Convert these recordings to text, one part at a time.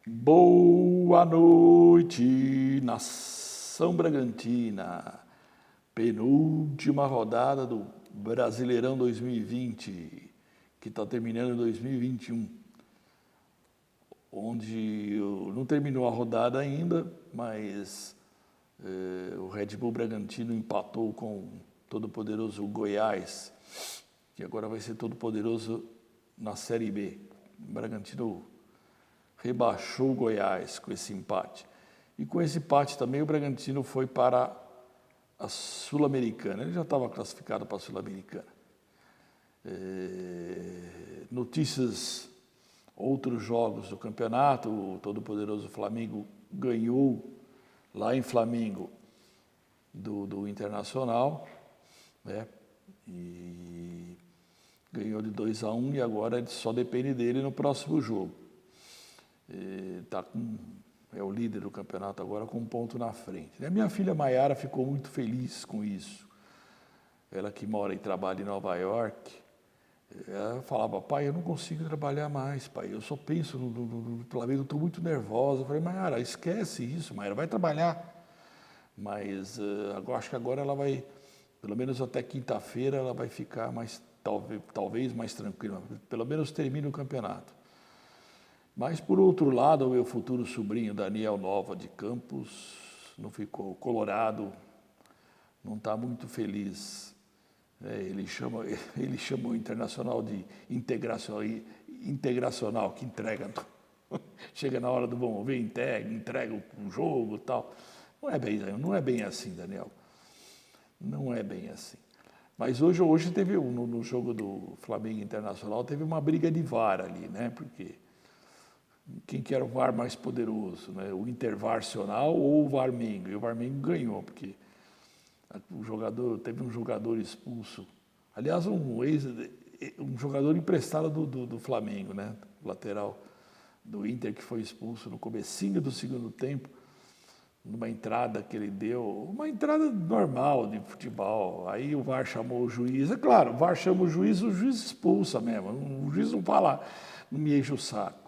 Boa noite, nação Bragantina. Penúltima rodada do Brasileirão 2020, que está terminando em 2021, onde não terminou a rodada ainda, mas o Red Bull Bragantino empatou com o todo-poderoso Goiás, que agora vai ser todo-poderoso na Série B. O Bragantino rebaixou o Goiás com esse empate. E com esse empate também o Bragantino foi para a Sul-Americana. Ele já estava classificado para a Sul-Americana. Notícias, outros jogos do campeonato, o todo-poderoso Flamengo ganhou lá em Flamengo do Internacional, né? E ganhou de 2-1 e agora só depende dele no próximo jogo. É o líder do campeonato agora com um ponto na frente. E a minha filha Maiara ficou muito feliz com isso. Ela que mora e trabalha em Nova York, ela falava: pai, eu não consigo trabalhar mais, pai, eu só penso no Flamengo, eu estou muito nervosa. Eu falei: Maiara, esquece isso, Maiara, vai trabalhar. Mas acho que agora ela vai, pelo menos até quinta-feira, ela vai ficar mais, talvez mais tranquila, pelo menos termina o campeonato. Mas, por outro lado, o meu futuro sobrinho, Daniel Nova de Campos, não ficou colorado, não está muito feliz. Ele chama o Internacional de integracional, que entrega. Chega na hora do vamos ver, entrega o jogo e tal. Não é bem assim, Daniel. Não é bem assim. Mas hoje teve, no jogo do Flamengo Internacional, teve uma briga de VAR ali, né? Porque quem que era o VAR mais poderoso, né? O Intervarcional ou o Varmengo? E o Varmengo ganhou, porque teve um jogador expulso. Aliás, um jogador emprestado do Flamengo, né? Lateral do Inter, que foi expulso no comecinho do segundo tempo, numa entrada que ele deu, uma entrada normal de futebol. Aí o VAR chamou o juiz. É claro, o VAR chama o juiz expulsa mesmo. O juiz não fala, não me enche o saco.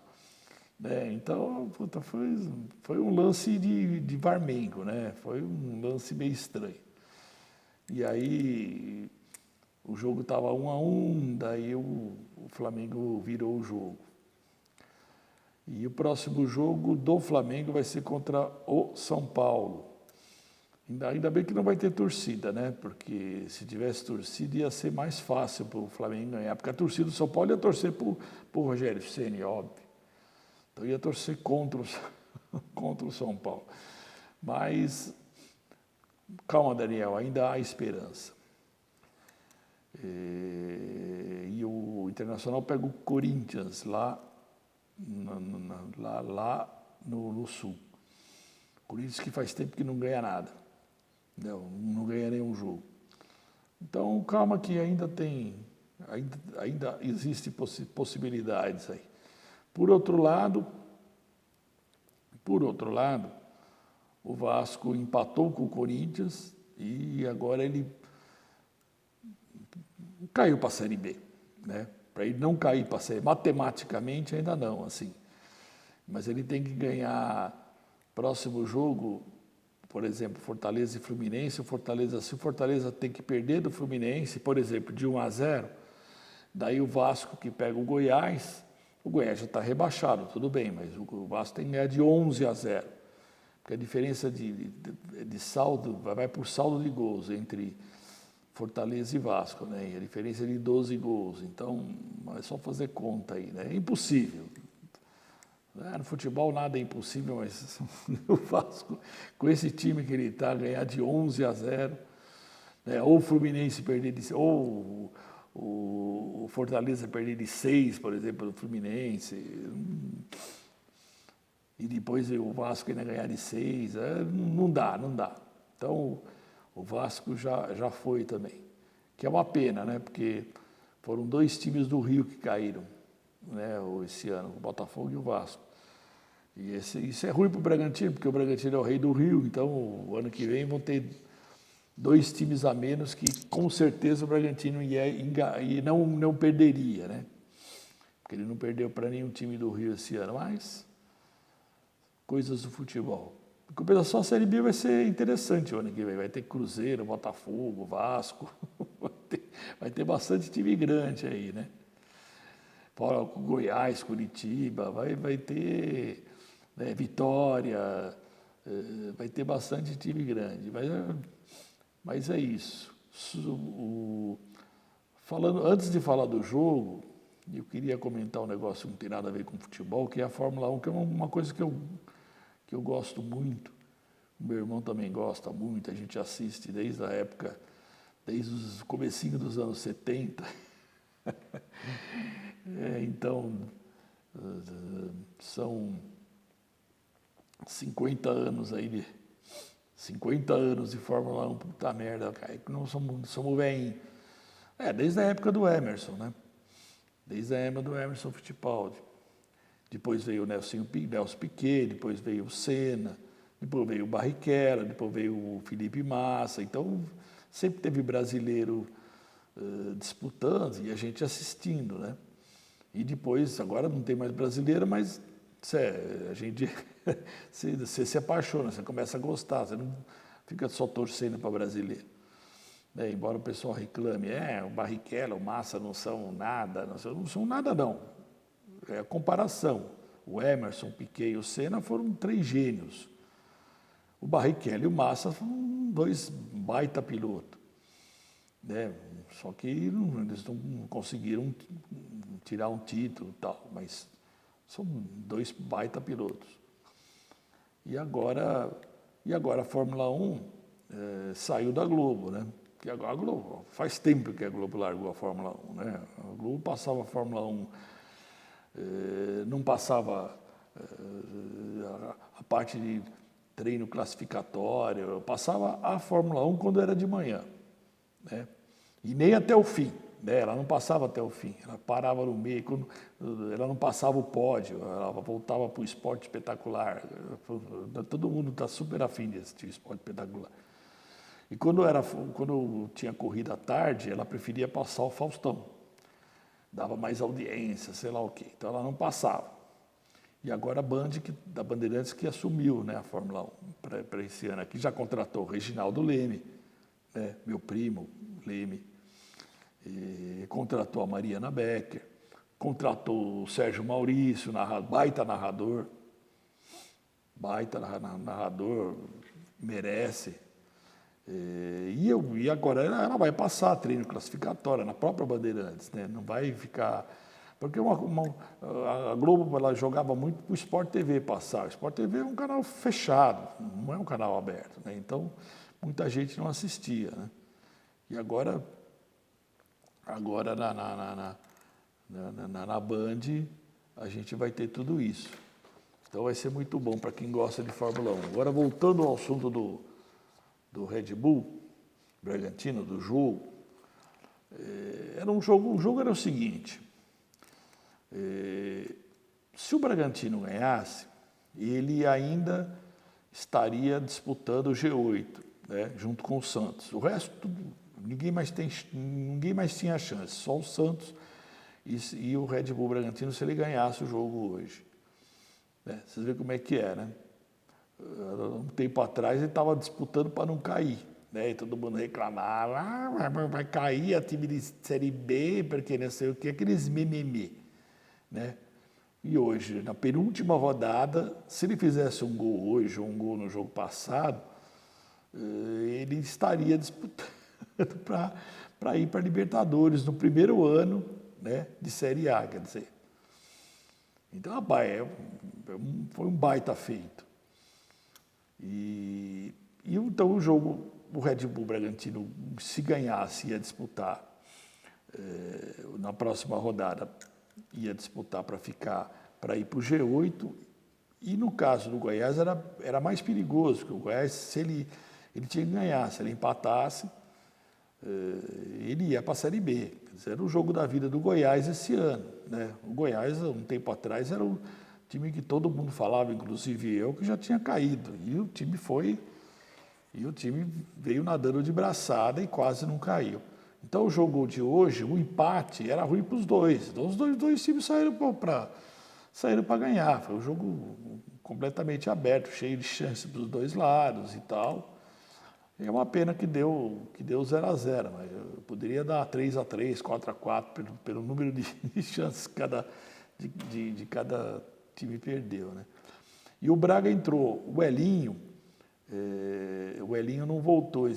Então, puta, foi um lance de Varmengo, né? Foi um lance meio estranho. E aí o jogo estava 1-1, daí o Flamengo virou o jogo. E o próximo jogo do Flamengo vai ser contra o São Paulo. Ainda bem que não vai ter torcida, né? Porque se tivesse torcida ia ser mais fácil para o Flamengo ganhar. Porque a torcida do São Paulo ia torcer para o Rogério Ceni, óbvio. Então ia torcer contra o São Paulo. Mas calma, Daniel, ainda há esperança. E o Internacional pega o Corinthians lá no Sul. Corinthians que faz tempo que não ganha nada. Não ganha nenhum jogo. Então calma que ainda existe possibilidades aí. Por outro lado, o Vasco empatou com o Corinthians e agora ele caiu para a Série B, né? Para ele não cair para a Série B, matematicamente ainda não, assim. Mas ele tem que ganhar próximo jogo, por exemplo, Fortaleza e Fluminense. Se o Fortaleza tem que perder do Fluminense, por exemplo, de 1-0, daí o Vasco que pega o Goiás já está rebaixado, tudo bem, mas o Vasco tem que ganhar de 11-0. Porque a diferença de saldo vai por saldo de gols entre Fortaleza e Vasco, né? E a diferença é de 12 gols. Então, é só fazer conta aí, né? É impossível. No futebol nada é impossível, mas o Vasco, com esse time que ele está, ganhar de 11-0, né? Ou o Fluminense perder ou o Fortaleza perder de 6, por exemplo, do Fluminense, e depois o Vasco ainda ganhar de 6, não dá. Então, o Vasco já foi também, que é uma pena, né? Porque foram 2 times do Rio que caíram, né? Esse ano, o Botafogo e o Vasco. E isso é ruim para o Bragantino, porque o Bragantino é o rei do Rio, então o ano que vem vão ter 2 times a menos que com certeza o Bragantino não perderia, né? Porque ele não perdeu para nenhum time do Rio esse ano, mas coisas do futebol. Em compensação, a Série B vai ser interessante o ano que vem. Vai ter Cruzeiro, Botafogo, Vasco. Vai ter bastante time grande aí, né? Fora Goiás, Curitiba, vai ter, né, Vitória, vai ter bastante time grande. Mas é isso. Antes de falar do jogo, eu queria comentar um negócio que não tem nada a ver com futebol, que é a Fórmula 1, que é uma coisa que eu gosto muito. O meu irmão também gosta muito, a gente assiste desde a época, desde os comecinho dos anos 70. Então, são 50 anos aí, 50 anos de Fórmula 1, puta merda, cara, que não somos velhinhos. Desde a época do Emerson, né? Desde a época do Emerson Fittipaldi. Depois veio o Nelson Piquet, depois veio o Senna, depois veio o Barrichello, depois veio o Felipe Massa. Então, sempre teve brasileiro disputando e a gente assistindo, né? E depois, agora não tem mais brasileiro, mas a gente você se apaixona, você começa a gostar, você não fica só torcendo para brasileiro. Embora o pessoal reclame, o Barrichello, o Massa não são nada, não são nada não. É a comparação. O Emerson, o Piquet e o Senna foram 3 gênios. O Barrichello e o Massa foram 2 baita pilotos. Né? Só que eles não conseguiram tirar um título e tal, mas são 2 baita pilotos. E agora a Fórmula 1 saiu da Globo, né? Que agora a Globo, faz tempo que a Globo largou a Fórmula 1, né? A Globo passava a Fórmula 1, não passava a parte de treino classificatório, passava a Fórmula 1 quando era de manhã, né? E nem até o fim, né? Ela não passava até o fim, ela parava no meio, ela não passava o pódio, ela voltava para o esporte espetacular. Todo mundo está super afim de assistir o esporte espetacular. E quando tinha corrida à tarde, ela preferia passar o Faustão. Dava mais audiência, sei lá o quê. Então ela não passava. E agora a Band, da Bandeirantes, que assumiu, né, a Fórmula 1 para esse ano aqui, já contratou o Reginaldo Leme, né, meu primo Leme, contratou a Mariana Becker, contratou o Sérgio Maurício, baita narrador, merece. E agora ela vai passar treino classificatório na própria Bandeirantes, né? Não vai ficar... Porque a Globo ela jogava muito para o Sport TV passar. O Sport TV é um canal fechado, não é um canal aberto, né? Então, muita gente não assistia, né? E agora na Band, a gente vai ter tudo isso. Então, vai ser muito bom para quem gosta de Fórmula 1. Agora, voltando ao assunto do Red Bull, Bragantino, do jogo, o jogo era o seguinte, se o Bragantino ganhasse, ele ainda estaria disputando o G8, né, junto com o Santos. O resto, ninguém mais tinha chance, só o Santos e o Red Bull Bragantino se ele ganhasse o jogo hoje. Né? Vocês veem como é que é, né? Um tempo atrás ele estava disputando para não cair, né? E todo mundo reclamava, vai cair a time de Série B, porque não sei o que, aqueles mimimi, né? E hoje, na penúltima rodada, se ele fizesse um gol hoje ou um gol no jogo passado, ele estaria disputando para ir para a Libertadores no primeiro ano, né, de Série A, quer dizer. Então, rapaz, foi um baita feito. E então o jogo, o Red Bull Bragantino, se ganhasse, ia disputar na próxima rodada, ia disputar para ir para o G8. E no caso do Goiás era mais perigoso, porque o Goiás, se ele tinha que ganhar, se ele empatasse, ele ia para a Série B. Quer dizer, era o jogo da vida do Goiás esse ano, né? O Goiás, um tempo atrás, era o time que todo mundo falava, inclusive eu, que já tinha caído. E o time veio nadando de braçada e quase não caiu. Então, o jogo de hoje, o empate era ruim para os dois. Então, os dois times saíram para ganhar. Foi um jogo completamente aberto, cheio de chances dos dois lados e tal. É uma pena que deu 0-0, mas poderia dar 3-3, 4-4 pelo número de chances que de cada time perdeu, né? E o Braga entrou, o Elinho não voltou.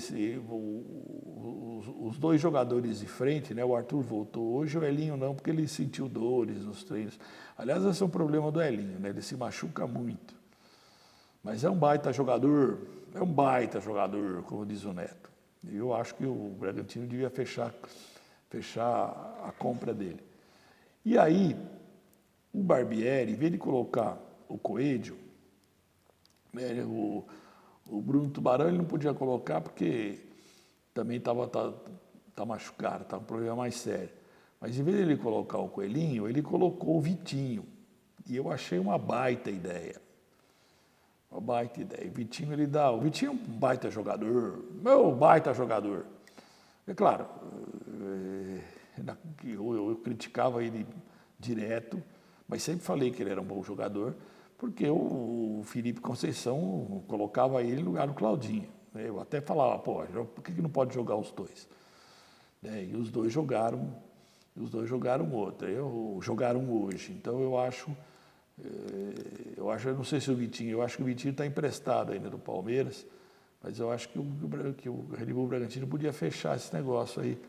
Os dois jogadores de frente, né? O Arthur voltou hoje, o Elinho não, porque ele sentiu dores nos treinos. Aliás, esse é um problema do Elinho, né? Ele se machuca muito. Mas é um baita jogador, como diz o Neto. E eu acho que o Bragantino devia fechar a compra dele. E aí, o Barbieri, em vez de colocar o Coelho, né, o Bruno Tubarão ele não podia colocar porque também estava machucado, estava um problema mais sério. Mas em vez de ele colocar o Coelhinho, ele colocou o Vitinho. E eu achei uma baita ideia. Uma baita ideia. O Vitinho é um baita jogador, meu baita jogador. É claro, eu criticava ele direto, mas sempre falei que ele era um bom jogador, porque o Felipe Conceição colocava ele no lugar do Claudinho. Eu até falava, pô, por que não pode jogar os dois? E os dois jogaram jogaram hoje. Então eu não sei se o Vitinho, eu acho que o Vitinho está emprestado ainda do Palmeiras, mas eu acho que o Red Bull Bragantino podia fechar esse negócio aí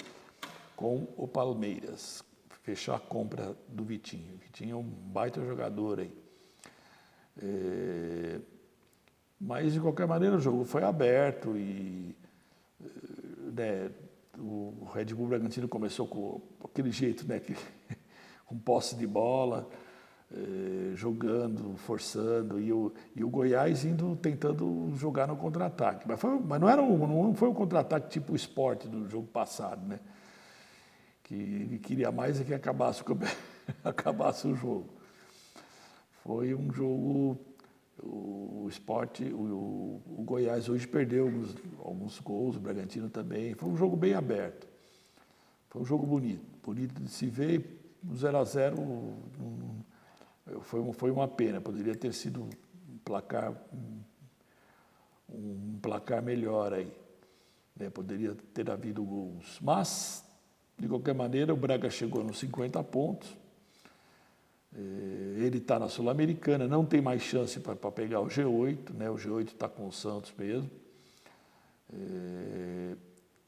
com o Palmeiras, fechar a compra do Vitinho. O Vitinho é um baita jogador aí. Mas, de qualquer maneira, o jogo foi aberto e né, o Red Bull Bragantino começou com aquele jeito, né, com posse de bola, jogando, forçando, e o Goiás tentando jogar no contra-ataque. Mas não foi um contra-ataque tipo o Sport do jogo passado, né? Que ele queria mais é que acabasse o jogo. Foi um jogo, o Sport, o Goiás hoje perdeu alguns gols, o Bragantino também. Foi um jogo bem aberto. Foi um jogo bonito de se ver. O 0-0 foi uma pena, poderia ter sido um placar melhor aí, né? Poderia ter havido gols. Mas, de qualquer maneira, o Braga chegou nos 50 pontos. Ele está na Sul-Americana, não tem mais chance para pegar o G8, né? O G8 está com o Santos mesmo.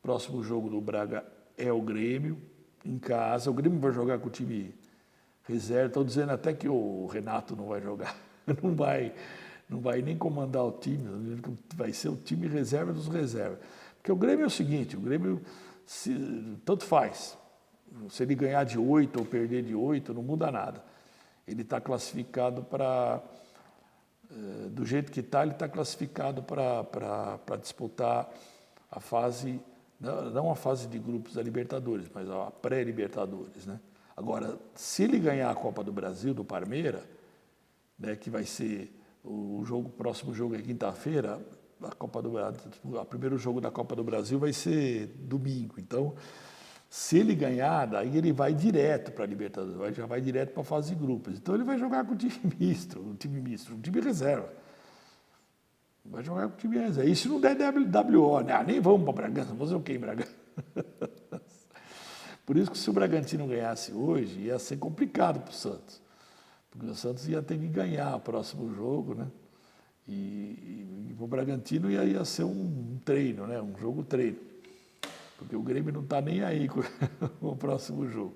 Próximo jogo do Braga é o Grêmio, em casa. O Grêmio vai jogar com o time reserva. Estão dizendo até que o Renato não vai jogar, não vai nem comandar o time, vai ser o time reserva dos reservas. Porque o Grêmio é o seguinte, o Grêmio tanto faz. Se ele ganhar de 8 ou perder de 8, não muda nada. Ele está classificado do jeito que está, ele está classificado para disputar a fase, não a fase de grupos da Libertadores, mas a pré-Libertadores, né? Agora, se ele ganhar a Copa do Brasil, do Parmeira, né, que vai ser o próximo jogo é quinta-feira, o primeiro jogo da Copa do Brasil vai ser domingo. Então, se ele ganhar, daí ele vai direto para a Libertadores, já vai direto para a fase de grupos. Então, ele vai jogar com o time misto, um time reserva. Vai jogar com o time reserva. E se não der WO, né? Nem vamos para Bragança, vamos fazer o quê em Bragança? Por isso que se o Bragantino ganhasse hoje, ia ser complicado para o Santos. Porque o Santos ia ter que ganhar o próximo jogo, né? E para o Bragantino ia ser um treino, né? Um jogo treino. Porque o Grêmio não está nem aí com o próximo jogo.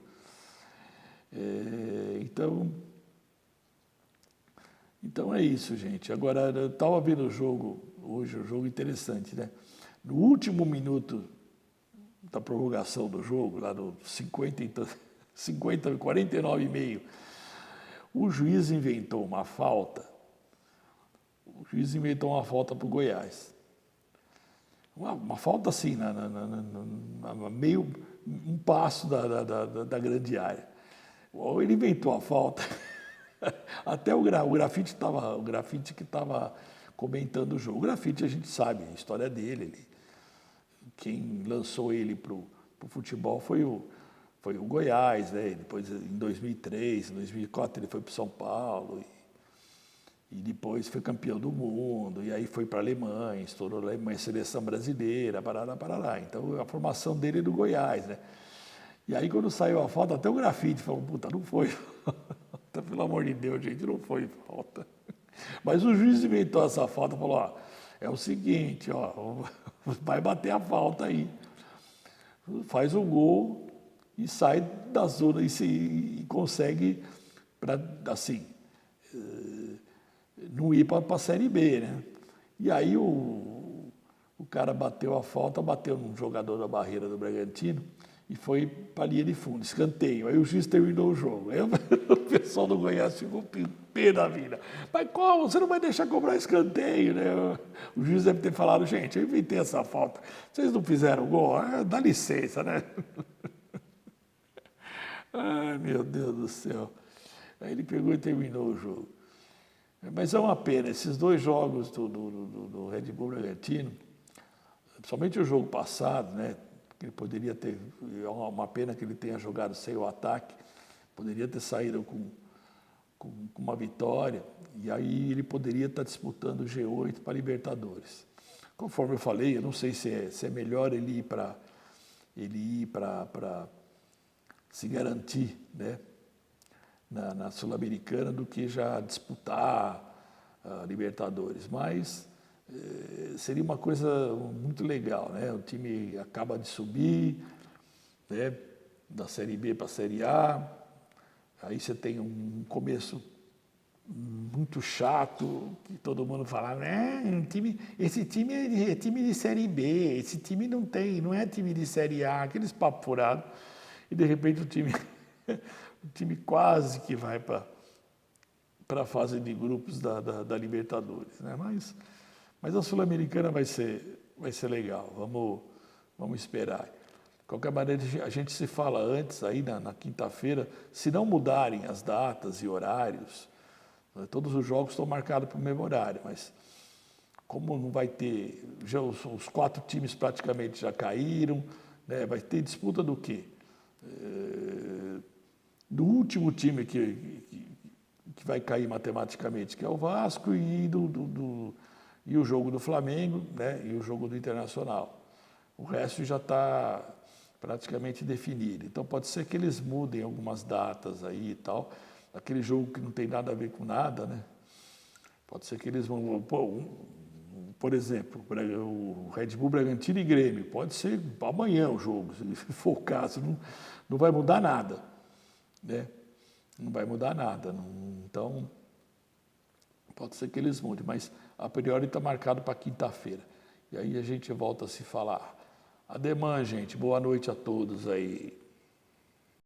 Então é isso, gente. Agora, eu estava vendo o jogo hoje, um jogo interessante, né? No último minuto da prorrogação do jogo, lá no 49,5, o juiz inventou uma falta. O juiz inventou uma falta para o Goiás. Uma falta assim, meio um passo da grande área. Ele inventou a falta. Até o Grafite que estava comentando o jogo. O Grafite a gente sabe, a história dele. Quem lançou ele para o futebol foi o Goiás, né? Depois, em 2003, em 2004, ele foi para o São Paulo. E depois foi campeão do mundo, e aí foi para a Alemanha, estourou na Alemanha, seleção brasileira, parará, parará. Então a formação dele é do Goiás, né? E aí quando saiu a falta, até o grafite falou, puta, não foi falta, pelo amor de Deus, gente, não foi falta. Mas o juiz inventou essa falta, falou, ó, é o seguinte, ó, vai bater a falta aí. Faz o gol e sai da zona e consegue, pra, assim, não ir para a Série B, né? E aí o cara bateu a falta, bateu num jogador da barreira do Bragantino e foi para a linha de fundo, escanteio. Aí o juiz terminou o jogo. Aí o pessoal do Goiás ficou pé da vida. Mas como? Você não vai deixar cobrar escanteio, né? O juiz deve ter falado, gente, eu inventei essa falta. Vocês não fizeram gol? Ah, dá licença, né? Ai, meu Deus do céu. Aí ele pegou e terminou o jogo. Mas é uma pena, esses dois jogos do Red Bull Bragantino, principalmente o jogo passado, né? Que ele poderia ter, é uma pena que ele tenha jogado sem o ataque, poderia ter saído com uma vitória, e aí ele poderia estar disputando o G8 para Libertadores. Conforme eu falei, eu não sei se é melhor ele ir para se garantir, né? Na Sul-Americana do que já disputar a Libertadores, mas seria uma coisa muito legal, né? O time acaba de subir, né? Da Série B para a Série A, aí você tem um começo muito chato, que todo mundo fala, né? Esse time é time de Série B, esse time não é time de Série A, aqueles papos furados, e de repente o time quase que vai para a fase de grupos da Libertadores, né? Mas a Sul-Americana vai ser legal, vamos esperar. De qualquer maneira, a gente se fala antes, aí na quinta-feira, se não mudarem as datas e horários, né, todos os jogos estão marcados para o mesmo horário, mas como não vai ter, já os 4 times praticamente já caíram, né, vai ter disputa do quê? Do último time que vai cair matematicamente, que é o Vasco, e o jogo do Flamengo, né, e o jogo do Internacional. O resto já está praticamente definido. Então pode ser que eles mudem algumas datas aí e tal. Aquele jogo que não tem nada a ver com nada, né? Pode ser que eles vão... Por exemplo, o Red Bull Bragantino e Grêmio. Pode ser amanhã o jogo, se for o caso. Não vai mudar nada, né? Não vai mudar nada. Então, pode ser que eles mudem, mas a priori está marcado para quinta-feira. E aí a gente volta a se falar. Ademã, gente. Boa noite a todos aí.